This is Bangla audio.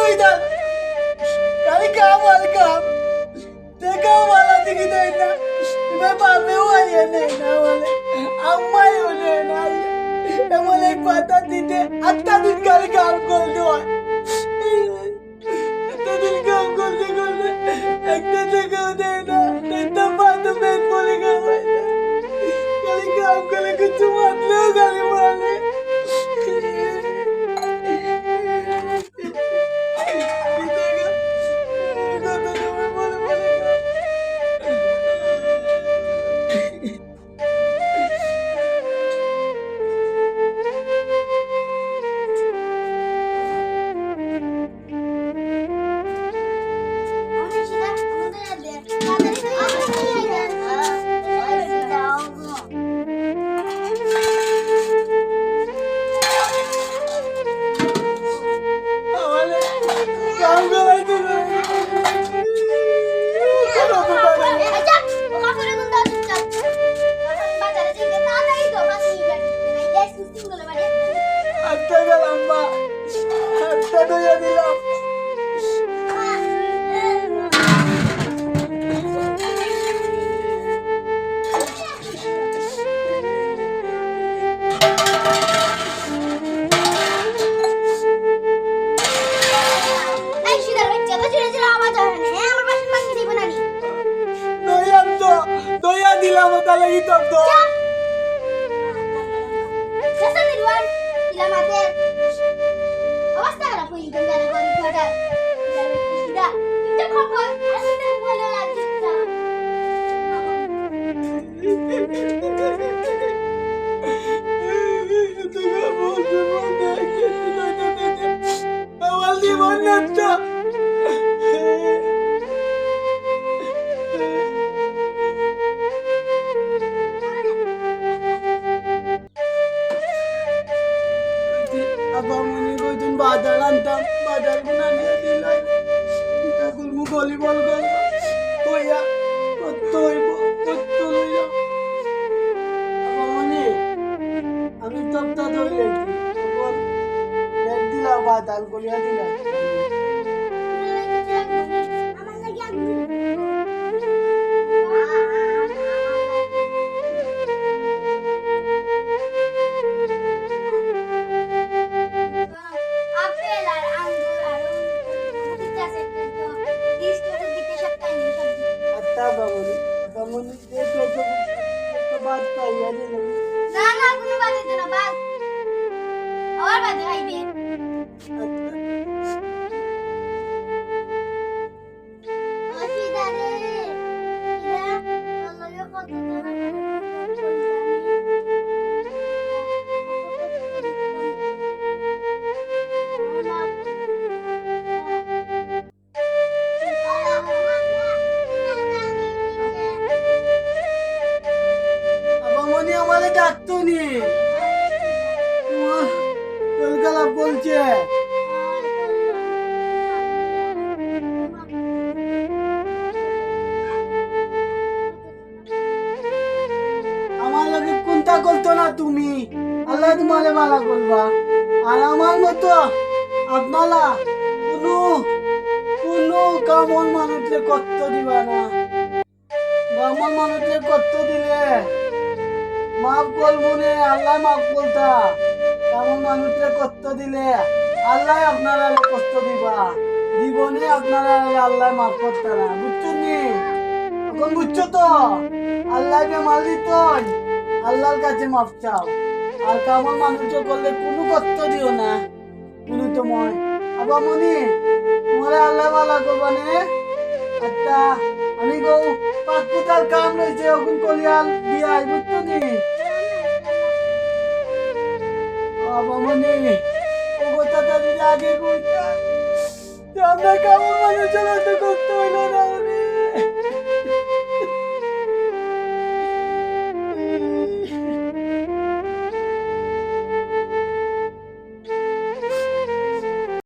কইতা খালি কাম আর কাম দেখাও ভালো দিকে দেয় না এবার বাপেও আইয়া নেই না বলে আম্মাইও নেই না এমন এক পাতা দিতে 8 দিন খালি কাম করতে হয় এতদিন কাম করতে করতে একটা টাকাও দেয় না একটা পাতা পেট বলে খাওয়াই না খালি কাম করে কিছু মারলেও খালি মারে বাজার আনতাম বাজার গুনা নিয়ে দিলাম ভলিবল হইয়া কত হইব কত লইয়া মানে আমি তপ্তা ধরে তখন দিলাম বাজার করিয়া দিলাম বলছে আমার লগে কোনটা করতো না তুমি আল্লাহ তোমারে ভালো করবা আর আমার মতো আপনারা কোনো কামন মানুষকে কষ্ট দিবা না কামন মানুষকে কষ্ট দিলে মাফ করবো নে আল্লাহ মাফ করতা কামন মানুষকে কষ্ট দিলে আল্লাহ আপনারা কষ্ট দিবা জীবনে আপনারা আল্লাহ মাফ করতে না বুঝছো নি এখন বুঝছো তো আল্লাহকে মালি তো আল্লাহর কাছে মাফ চাও আর কামন মানুষকে করলে কোনো কষ্ট দিও না কোনো তোমায় আবার মনি তোমার আল্লাহ ভালো করবা নে আচ্ছা আমি গো পাঁচ ফুটার কাম রয়েছে ওগুন কলিয়াল দিয়া বুঝছো নি মনে ও কথাটা যদি আগে কইতা আমরা কেমন মানুষ করতে হইল না